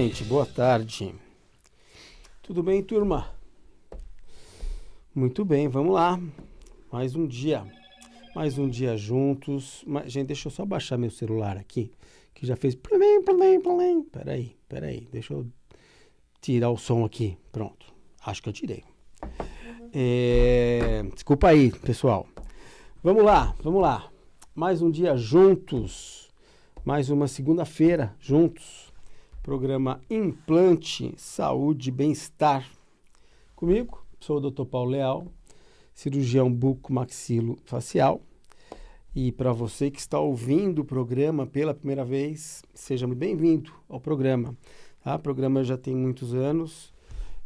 gente? Boa tarde. Tudo bem, turma? Muito bem, vamos lá. Mais um dia juntos. Gente, deixa eu só baixar meu celular aqui, que já fez plim. Peraí, deixa eu tirar o som aqui. Pronto, acho que eu tirei. Desculpa aí, pessoal. Vamos lá. Mais um dia juntos. Mais uma segunda-feira juntos. Programa Implante, Saúde e Bem-Estar. Comigo, sou o Dr. Paulo Leal, cirurgião buco-maxilo-facial. E para você que está ouvindo o programa pela primeira vez, seja muito bem-vindo ao programa. Tá? O programa já tem muitos anos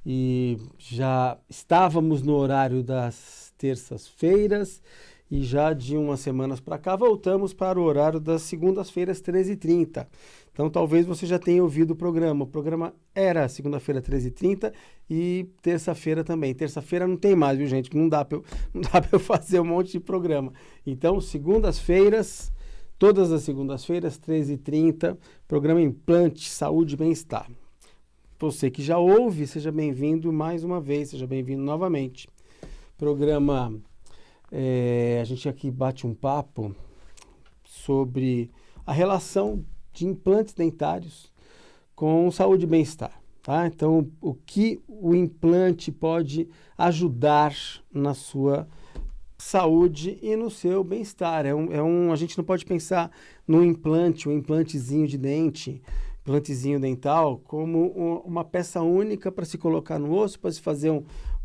e já estávamos no horário das terças-feiras e já de umas semanas para cá voltamos para o horário das segundas-feiras, 13h30. Então, talvez você já tenha ouvido o programa. O programa era segunda-feira, 13h30 e terça-feira também. Terça-feira não tem mais, viu, gente? Não dá para eu fazer um monte de programa. Então, segundas-feiras, todas as segundas-feiras, 13h30, programa Implante, Saúde e Bem-Estar. Você que já ouve, seja bem-vindo mais uma vez, seja bem-vindo novamente. Programa, a gente aqui bate um papo sobre a relação de implantes dentários com saúde e bem-estar, tá? Então, o que o implante pode ajudar na sua saúde e no seu bem-estar. A gente não pode pensar no implante, um implantezinho de dente, implantezinho dental, como uma peça única para se colocar no osso, para se fazer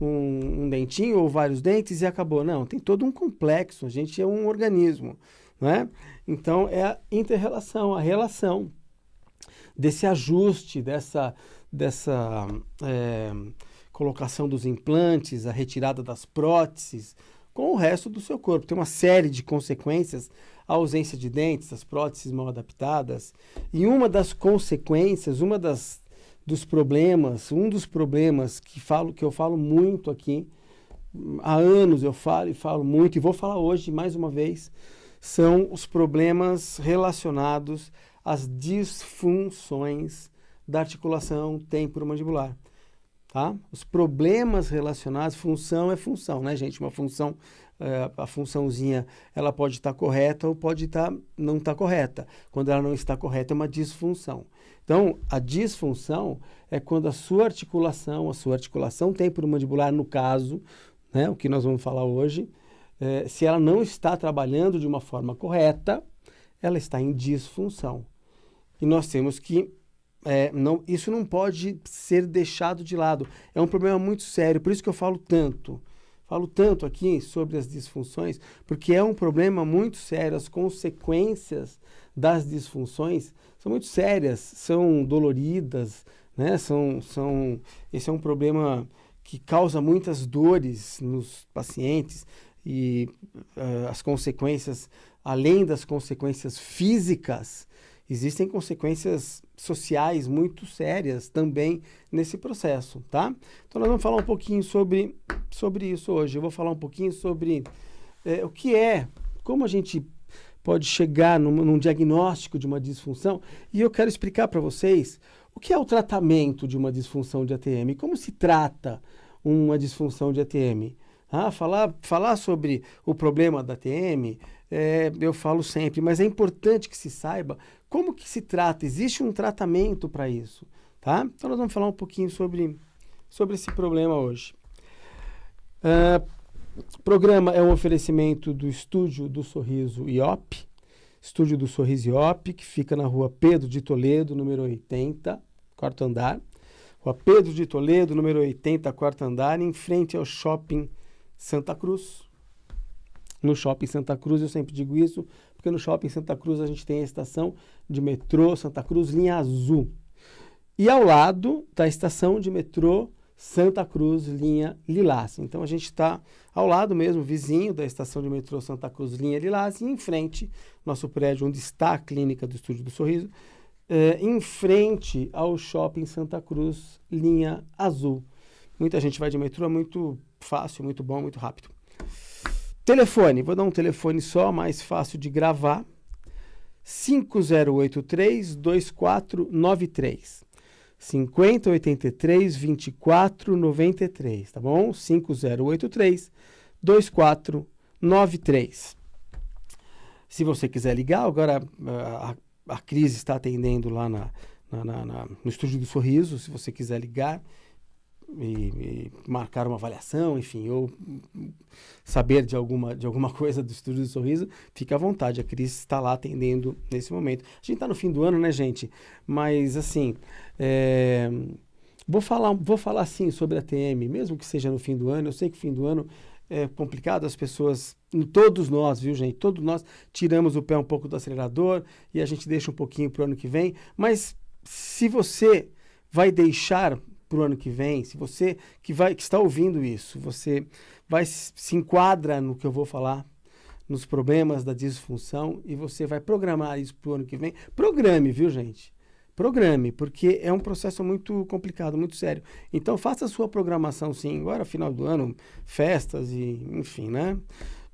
um dentinho ou vários dentes e acabou. Não, tem todo um complexo, a gente é um organismo, né? Então, é a inter-relação, a relação desse ajuste, dessa colocação dos implantes, a retirada das próteses com o resto do seu corpo. Tem uma série de consequências, a ausência de dentes, as próteses mal adaptadas. E uma das consequências, um dos problemas que eu falo muito aqui, há anos eu falo muito, e vou falar hoje mais uma vez, são os problemas relacionados às disfunções da articulação temporomandibular, tá? Os problemas relacionados, função é função, né, gente? Uma função, a funçãozinha, ela pode estar correta ou pode não estar correta. Quando ela não está correta, é uma disfunção. Então, a disfunção é quando a sua articulação temporomandibular, no caso, né, o que nós vamos falar hoje, se ela não está trabalhando de uma forma correta, ela está em disfunção. E nós temos que... isso não pode ser deixado de lado. É um problema muito sério, por isso que eu falo tanto aqui sobre as disfunções, porque é um problema muito sério. As consequências das disfunções são muito sérias, são doloridas, né? Esse é um problema que causa muitas dores nos pacientes. E as consequências, além das consequências físicas, existem consequências sociais muito sérias também nesse processo, tá? Então, nós vamos falar um pouquinho sobre isso hoje. Eu vou falar um pouquinho sobre como a gente pode chegar num diagnóstico de uma disfunção, e eu quero explicar para vocês o que é o tratamento de uma disfunção de ATM, como se trata uma disfunção de ATM. Falar sobre o problema da TM, eu falo sempre, mas é importante que se saiba como que se trata. Existe um tratamento para isso, tá? Então, nós vamos falar um pouquinho sobre esse problema hoje. O programa é um oferecimento do Estúdio do Sorriso IOP, Estúdio do Sorriso IOP, que fica na rua Pedro de Toledo, número 80, quarto andar. Rua Pedro de Toledo, número 80, quarto andar, em frente ao Shopping Santa Cruz. No Shopping Santa Cruz, eu sempre digo isso, porque no Shopping Santa Cruz a gente tem a estação de metrô Santa Cruz, linha azul. E ao lado da estação de metrô Santa Cruz, linha lilás. Então a gente está ao lado mesmo, vizinho da estação de metrô Santa Cruz, linha lilás, e em frente, nosso prédio onde está a clínica do Estúdio do Sorriso, em frente ao Shopping Santa Cruz, linha azul. Muita gente vai de metrô, é muito fácil, muito bom, muito rápido. Telefone, vou dar um telefone só, mais fácil de gravar, 5083-2493. 5083 2493, tá bom? 5083 2493. Se você quiser ligar, agora a Cris está atendendo lá no Estúdio do Sorriso, se você quiser ligar e marcar uma avaliação, enfim, ou saber de alguma coisa do Estúdio do Sorriso, fica à vontade, a Cris está lá atendendo nesse momento. A gente está no fim do ano, né, gente? Mas, assim, vou falar assim sobre a TM, mesmo que seja no fim do ano. Eu sei que fim do ano é complicado, as pessoas, todos nós, viu, gente? Todos nós tiramos o pé um pouco do acelerador e a gente deixa um pouquinho para o ano que vem, mas se você vai deixar para o ano que vem, se você que está ouvindo isso, você se enquadra no que eu vou falar, nos problemas da disfunção, e você vai programar isso para o ano que vem, programe, viu, gente? Programe, porque é um processo muito complicado, muito sério. Então, faça a sua programação, sim. Agora, final do ano, festas e, enfim, né?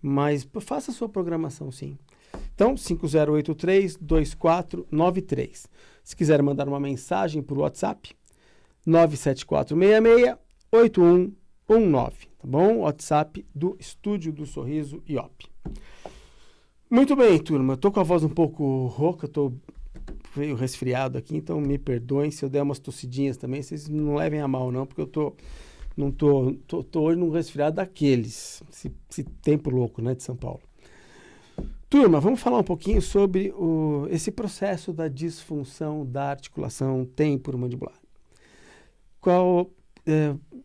Mas faça a sua programação, sim. Então, 5083-2493. Se quiser mandar uma mensagem por WhatsApp, 97466-8119, tá bom? WhatsApp do Estúdio do Sorriso IOP. Muito bem, turma. Eu tô com a voz um pouco rouca, tô meio resfriado aqui, então me perdoem se eu der umas tossidinhas também, vocês não levem a mal não, porque eu tô hoje num resfriado daqueles, esse tempo louco, né, de São Paulo. Turma, vamos falar um pouquinho sobre esse processo da disfunção da articulação temporomandibular.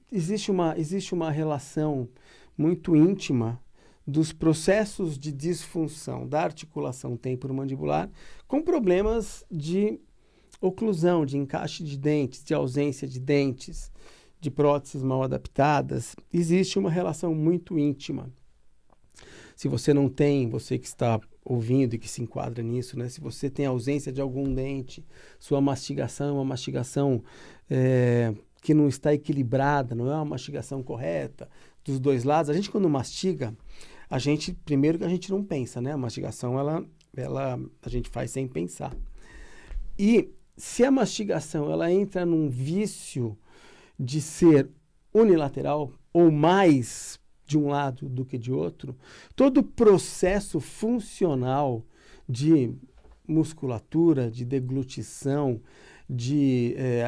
Existe uma relação muito íntima dos processos de disfunção da articulação temporomandibular com problemas de oclusão, de encaixe de dentes, de ausência de dentes, de próteses mal adaptadas. Existe uma relação muito íntima. Se você não tem, você que está ouvindo e que se enquadra nisso, né? Se você tem ausência de algum dente, sua mastigação é uma mastigação que não está equilibrada, não é uma mastigação correta dos dois lados. A gente, quando mastiga, primeiro que a gente não pensa, né? A mastigação, a gente faz sem pensar. E se a mastigação, ela entra num vício de ser unilateral ou mais de um lado do que de outro, todo o processo funcional de musculatura, de deglutição,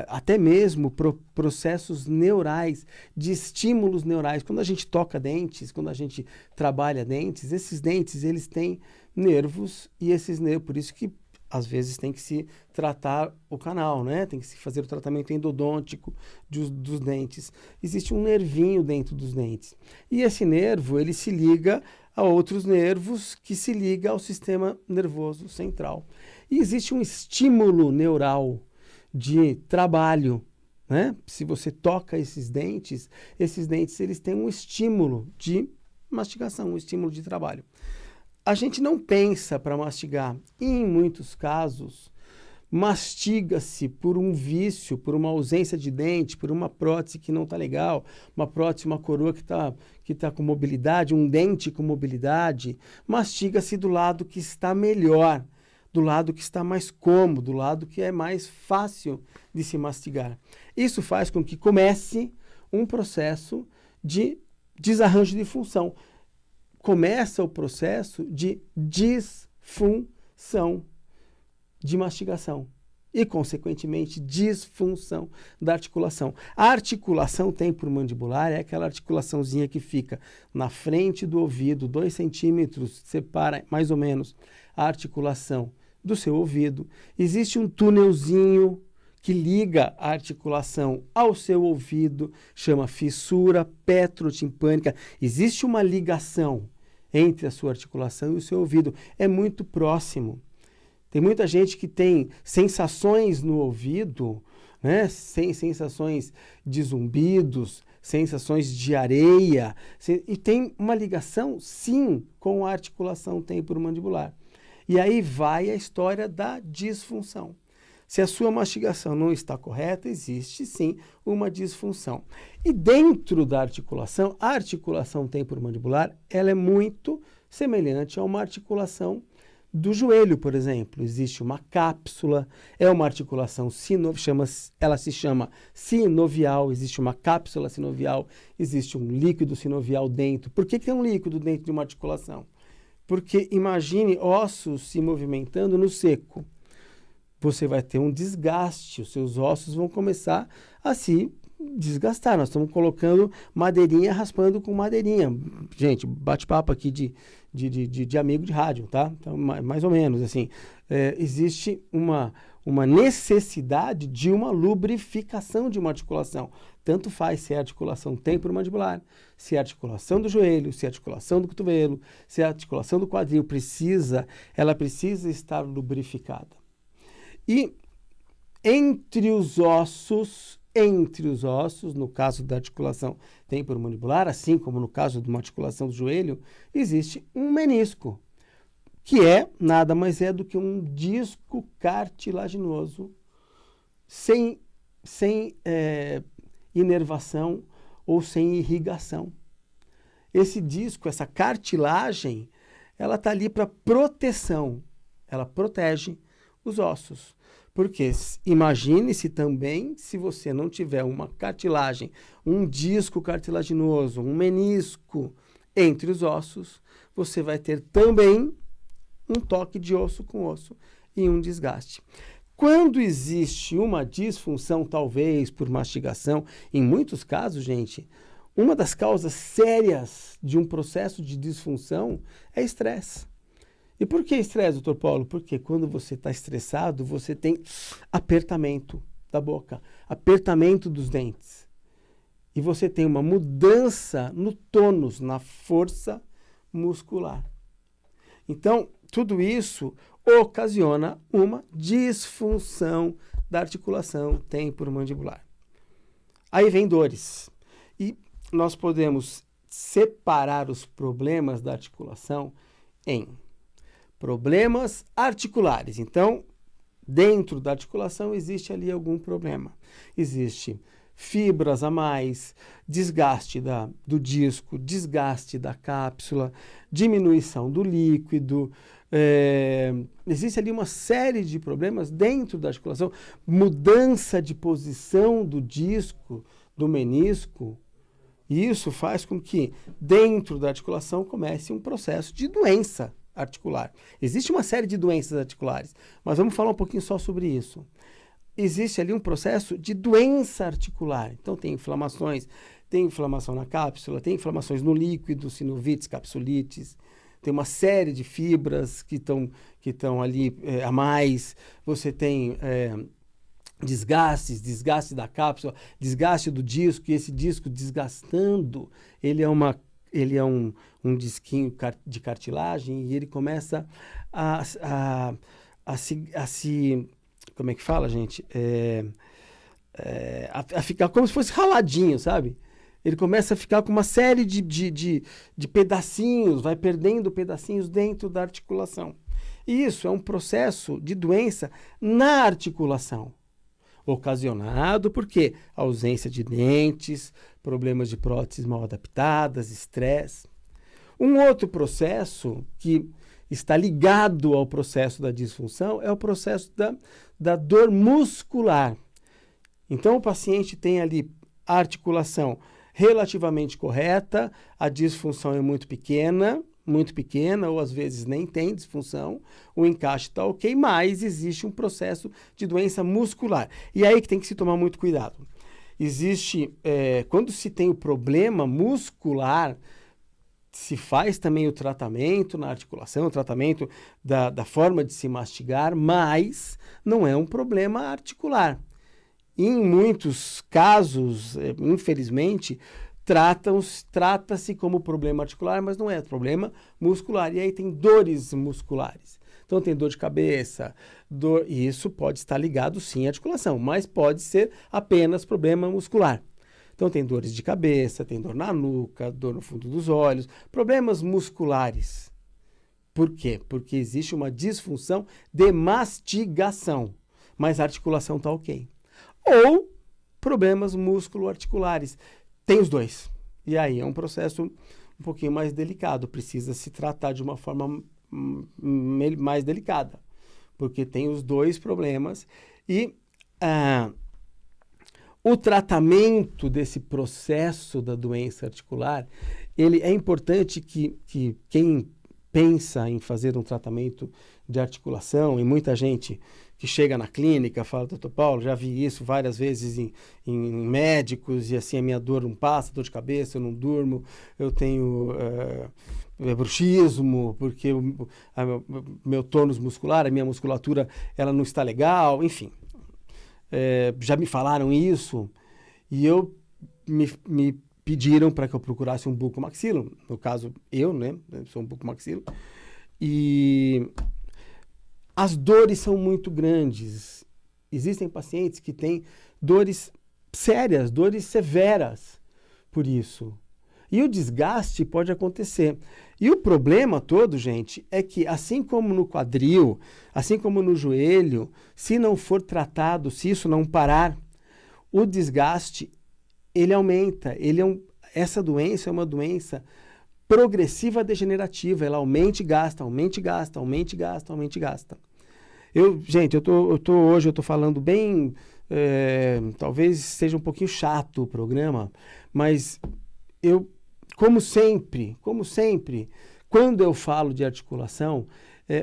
até mesmo processos neurais, de estímulos neurais. Quando a gente toca dentes, quando a gente trabalha dentes, esses dentes, eles têm nervos, e esses nervos, por isso que às vezes tem que se tratar o canal, né? Tem que se fazer o tratamento endodôntico dos dentes. Existe um nervinho dentro dos dentes. E esse nervo, ele se liga a outros nervos que se liga ao sistema nervoso central. E existe um estímulo neural de trabalho, né? Se você toca esses dentes eles têm um estímulo de mastigação, um estímulo de trabalho. A gente não pensa para mastigar. E, em muitos casos, mastiga-se por um vício, por uma ausência de dente, por uma prótese que não está legal, uma prótese, uma coroa que tá com mobilidade, um dente com mobilidade. Mastiga-se do lado que está melhor, do lado que está mais cômodo, do lado que é mais fácil de se mastigar. Isso faz com que comece um processo de desarranjo de função. Começa o processo de disfunção de mastigação e, consequentemente, disfunção da articulação. A articulação temporomandibular é aquela articulaçãozinha que fica na frente do ouvido, 2 centímetros, separa mais ou menos a articulação do seu ouvido. Existe um túnelzinho que liga a articulação ao seu ouvido, chama fissura petrotimpânica. Existe uma ligação entre a sua articulação e o seu ouvido. É muito próximo. Tem muita gente que tem sensações no ouvido, né? Sensações de zumbidos, sensações de areia, e tem uma ligação, sim, com a articulação temporomandibular. E aí vai a história da disfunção. Se a sua mastigação não está correta, existe sim uma disfunção. E dentro da articulação, a articulação temporomandibular, ela é muito semelhante a uma articulação do joelho, por exemplo. Existe uma cápsula, é uma articulação ela se chama sinovial, existe uma cápsula sinovial, existe um líquido sinovial dentro. Por que tem um líquido dentro de uma articulação? Porque imagine ossos se movimentando no seco. Você vai ter um desgaste, os seus ossos vão começar a se desgastar. Nós estamos colocando madeirinha, raspando com madeirinha. Gente, bate-papo aqui de amigo de rádio, tá? Então, mais ou menos, assim. Existe uma necessidade de uma lubrificação de uma articulação. Tanto faz se é articulação temporomandibular, se é articulação do joelho, se é articulação do cotovelo, se é articulação do quadril, ela precisa estar lubrificada. E entre os ossos, no caso da articulação temporomandibular, assim como no caso de uma articulação do joelho, existe um menisco, que nada mais é do que um disco cartilaginoso sem inervação ou sem irrigação. Esse disco, essa cartilagem, ela está ali para proteção, ela protege os ossos. Porque imagine-se também, se você não tiver uma cartilagem, um disco cartilaginoso, um menisco entre os ossos, você vai ter também um toque de osso com osso e um desgaste. Quando existe uma disfunção, talvez por mastigação, em muitos casos, gente, uma das causas sérias de um processo de disfunção é estresse. E por que estresse, doutor Paulo? Porque quando você está estressado, você tem apertamento da boca, apertamento dos dentes. E você tem uma mudança no tônus, na força muscular. Então, tudo isso ocasiona uma disfunção da articulação temporomandibular. Aí vem dores. E nós podemos separar os problemas da articulação em problemas articulares. Então, dentro da articulação existe ali algum problema. Existe fibras a mais, desgaste do disco, desgaste da cápsula, diminuição do líquido. Existe ali uma série de problemas dentro da articulação, mudança de posição do disco, do menisco. E isso faz com que dentro da articulação comece um processo de doença articular. Existe uma série de doenças articulares, mas vamos falar um pouquinho só sobre isso. Existe ali um processo de doença articular. Então tem inflamações, tem inflamação na cápsula, tem inflamações no líquido, sinovites, capsulites, tem uma série de fibras que estão ali a mais, você tem desgaste da cápsula, desgaste do disco, e esse disco desgastando, ele é um disquinho de cartilagem e ele começa a se como é que fala, gente? A ficar como se fosse raladinho, sabe? Ele começa a ficar com uma série de pedacinhos, vai perdendo pedacinhos dentro da articulação. E isso é um processo de doença na articulação, ocasionado por quê? Ausência de dentes, problemas de próteses mal adaptadas, estresse. Um outro processo que está ligado ao processo da disfunção é o processo da dor muscular. Então, o paciente tem ali a articulação relativamente correta, a disfunção é muito pequena, ou às vezes nem tem disfunção, o encaixe está ok, mas existe um processo de doença muscular. E aí que tem que se tomar muito cuidado. Quando se tem o problema muscular, se faz também o tratamento na articulação, o tratamento da forma de se mastigar, mas não é um problema articular. Em muitos casos, infelizmente, trata-se como problema articular, mas não é problema muscular. E aí tem dores musculares. Então tem dor de cabeça, e isso pode estar ligado sim à articulação, mas pode ser apenas problema muscular. Então tem dores de cabeça, tem dor na nuca, dor no fundo dos olhos, problemas musculares. Por quê? Porque existe uma disfunção de mastigação, mas a articulação está ok. Ou problemas músculo-articulares. Tem os dois. E aí é um processo um pouquinho mais delicado, precisa se tratar de uma forma mais delicada, porque tem os dois problemas e o tratamento desse processo da doença articular, ele é importante que quem pensa em fazer um tratamento de articulação, e muita gente que chega na clínica fala, doutor Paulo, já vi isso várias vezes em médicos, e assim a minha dor não passa, dor de cabeça, eu não durmo, eu tenho bruxismo, porque meu tônus muscular, a minha musculatura, ela não está legal, enfim. Já me falaram isso, e me pediram para que eu procurasse um bucomaxilo, no caso eu, né, sou um bucomaxilo, e as dores são muito grandes. Existem pacientes que têm dores sérias, dores severas por isso. E o desgaste pode acontecer. E o problema todo, gente, é que assim como no quadril, assim como no joelho, se não for tratado, se isso não parar, o desgaste, ele aumenta. Essa doença é uma doença progressiva degenerativa. Ela aumenta e gasta, aumenta e gasta, aumenta e gasta, aumenta e gasta. Gente, hoje eu tô falando bem, talvez seja um pouquinho chato o programa, mas como sempre, quando eu falo de articulação,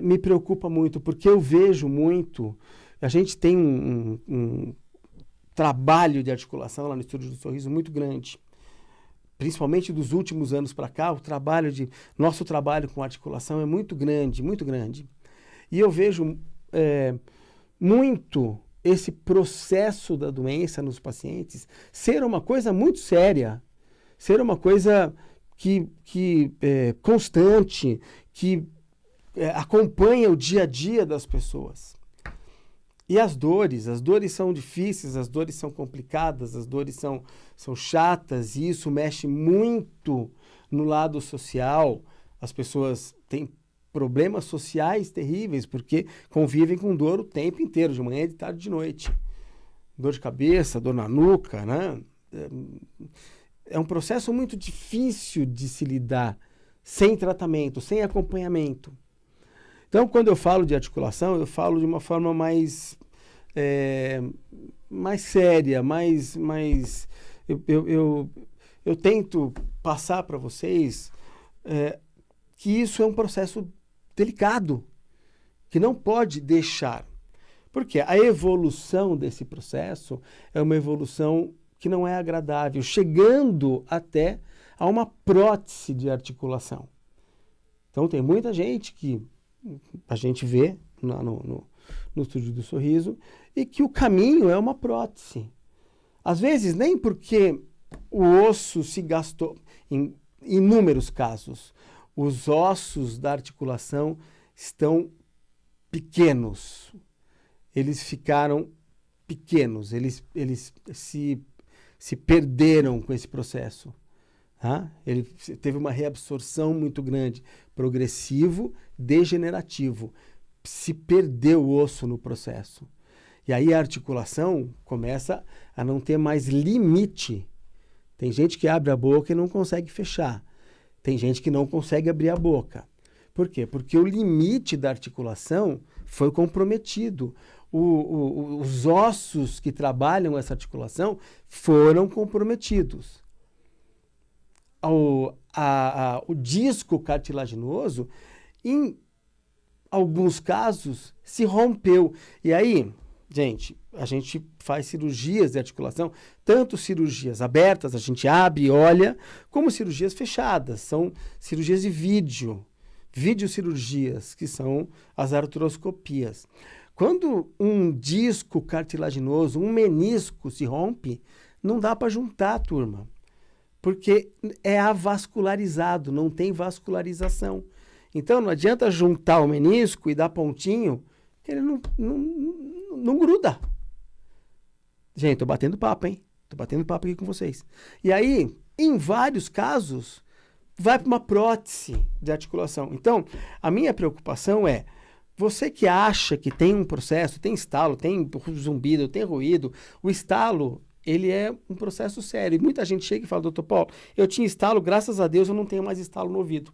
me preocupa muito, porque eu vejo muito, a gente tem um trabalho de articulação lá no Estúdio do Sorriso muito grande, principalmente dos últimos anos para cá, nosso trabalho com articulação é muito grande, muito grande. E eu vejo muito esse processo da doença nos pacientes ser uma coisa muito séria, ser uma coisa que constante, que acompanha o dia a dia das pessoas. E as dores são difíceis, as dores são complicadas, as dores são chatas, e isso mexe muito no lado social. As pessoas têm problemas sociais terríveis, porque convivem com dor o tempo inteiro, de manhã, de tarde, de noite. Dor de cabeça, dor na nuca, né? É um processo muito difícil de se lidar sem tratamento, sem acompanhamento. Então, quando eu falo de articulação, eu falo de uma forma mais séria, eu tento passar para vocês que isso é um processo delicado, que não pode deixar. Porque a evolução desse processo é uma evolução que não é agradável, chegando até a uma prótese de articulação. Então, tem muita gente que a gente vê no Estúdio do Sorriso e que o caminho é uma prótese. Às vezes, nem porque o osso se gastou, em inúmeros casos, os ossos da articulação estão pequenos. Eles ficaram pequenos, eles se perderam com esse processo. Tá? Ele teve uma reabsorção muito grande, progressivo, degenerativo. Se perdeu o osso no processo. E aí a articulação começa a não ter mais limite. Tem gente que abre a boca e não consegue fechar. Tem gente que não consegue abrir a boca. Por quê? Porque o limite da articulação foi comprometido. Os ossos que trabalham essa articulação foram comprometidos. O disco cartilaginoso, em alguns casos, se rompeu. E aí, gente, a gente faz cirurgias de articulação, tanto cirurgias abertas, a gente abre e olha, como cirurgias fechadas. São cirurgias de videocirurgias, que são as artroscopias. Quando um disco cartilaginoso, um menisco se rompe, não dá para juntar, turma, porque é avascularizado, não tem vascularização. Então, não adianta juntar o menisco e dar pontinho, que ele não gruda. Gente, tô batendo papo, hein? Tô batendo papo aqui com vocês. E aí, em vários casos, vai para uma prótese de articulação. Então, a minha preocupação é, você que acha que tem um processo, tem estalo, tem zumbido, tem ruído, o estalo, ele é um processo sério. E muita gente chega e fala, doutor Paulo, eu tinha estalo, graças a Deus eu não tenho mais estalo no ouvido.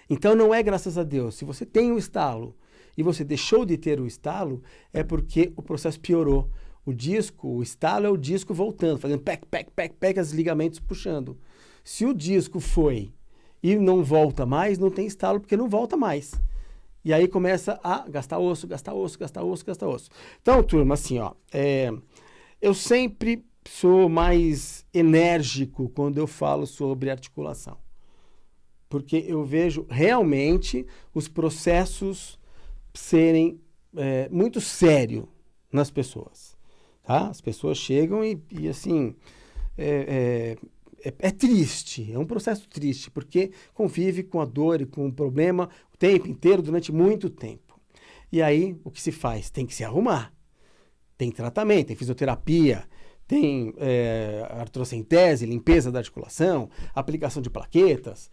Então não é graças a Deus. Se você tem um estalo e você deixou de ter o estalo, é porque o processo piorou. O estalo é o disco voltando, fazendo pec, os ligamentos puxando. Se o disco foi e não volta mais, não tem estalo porque não volta mais. E aí começa a gastar osso. Então, turma, assim, ó, eu sempre sou mais enérgico quando eu falo sobre articulação. Porque eu vejo realmente os processos serem muito sérios nas pessoas. Tá? As pessoas chegam e assim, é triste, é um processo triste, porque convive com a dor e com o problema o tempo inteiro, durante muito tempo. E aí, o que se faz? Tem que se arrumar. Tem tratamento, tem fisioterapia, tem artrocentese, limpeza da articulação, aplicação de plaquetas,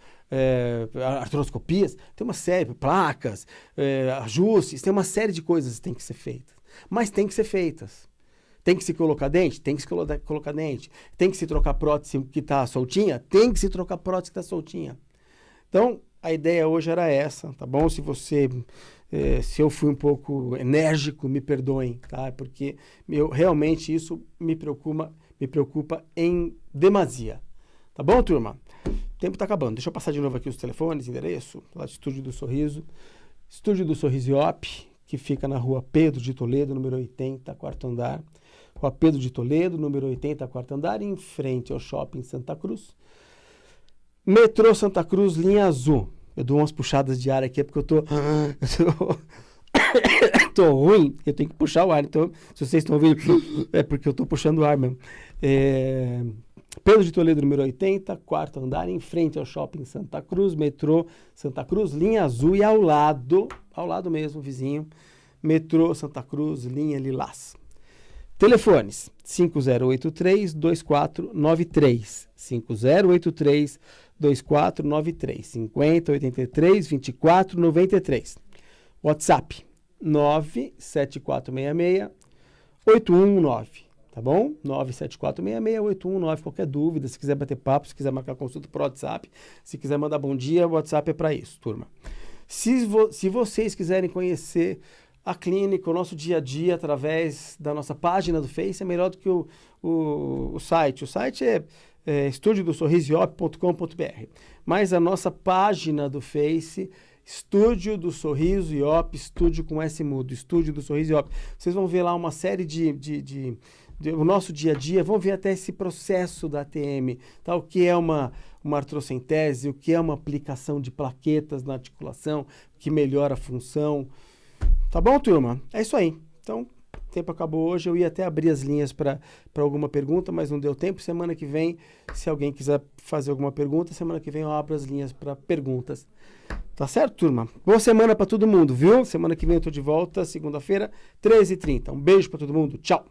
artroscopias, tem uma série, placas, ajustes, tem uma série de coisas que tem que ser feitas. Mas tem que ser feitas. Tem que se colocar dente? Tem que se colocar dente. Tem que se trocar prótese que está soltinha? Tem que se trocar prótese que está soltinha. Então, a ideia hoje era essa, tá bom? Se eu fui um pouco enérgico, me perdoem, tá? Porque realmente isso me preocupa em demasia. Tá bom, turma? O tempo está acabando. Deixa eu passar de novo aqui os telefones, endereço, lá do Estúdio do Sorriso. Estúdio do Sorriso IOP, que fica na rua Pedro de Toledo, número 80, quarto andar. Rua Pedro de Toledo, número 80, quarto andar, em frente ao Shopping Santa Cruz. Metrô Santa Cruz, linha azul. Eu dou umas puxadas de ar aqui, porque eu tô ruim, eu tenho que puxar o ar. Então, se vocês estão ouvindo, é porque eu tô puxando o ar mesmo. Pedro de Toledo, número 80, quarto andar, em frente ao Shopping Santa Cruz, metrô Santa Cruz, linha azul, e ao lado mesmo, vizinho, metrô Santa Cruz, linha lilás. Telefones 5083-2493, 5083-2493, 5083-2493. WhatsApp 97466-819, tá bom? 97466-819, qualquer dúvida, se quiser bater papo, se quiser marcar consulta por WhatsApp, se quiser mandar bom dia, o WhatsApp é para isso, turma. Se vocês quiserem conhecer a clínica, o nosso dia a dia, através da nossa página do Face, é melhor do que o site. O site é estudiodosorrisoiop.com.br. Mas a nossa página do Face, Estúdio do Sorriso IOP, estúdio com S mudo, Estúdio do Sorriso IOP. Vocês vão ver lá uma série o nosso dia a dia, vão ver até esse processo da ATM, tá? O que é uma artrocentese, o que é uma aplicação de plaquetas na articulação, que melhora a função. Tá bom, turma? É isso aí. Então, o tempo acabou hoje. Eu ia até abrir as linhas para alguma pergunta, mas não deu tempo. Semana que vem, se alguém quiser fazer alguma pergunta, semana que vem eu abro as linhas para perguntas. Tá certo, turma? Boa semana para todo mundo, viu? Semana que vem eu tô de volta, segunda-feira, 13h30. Um beijo para todo mundo. Tchau!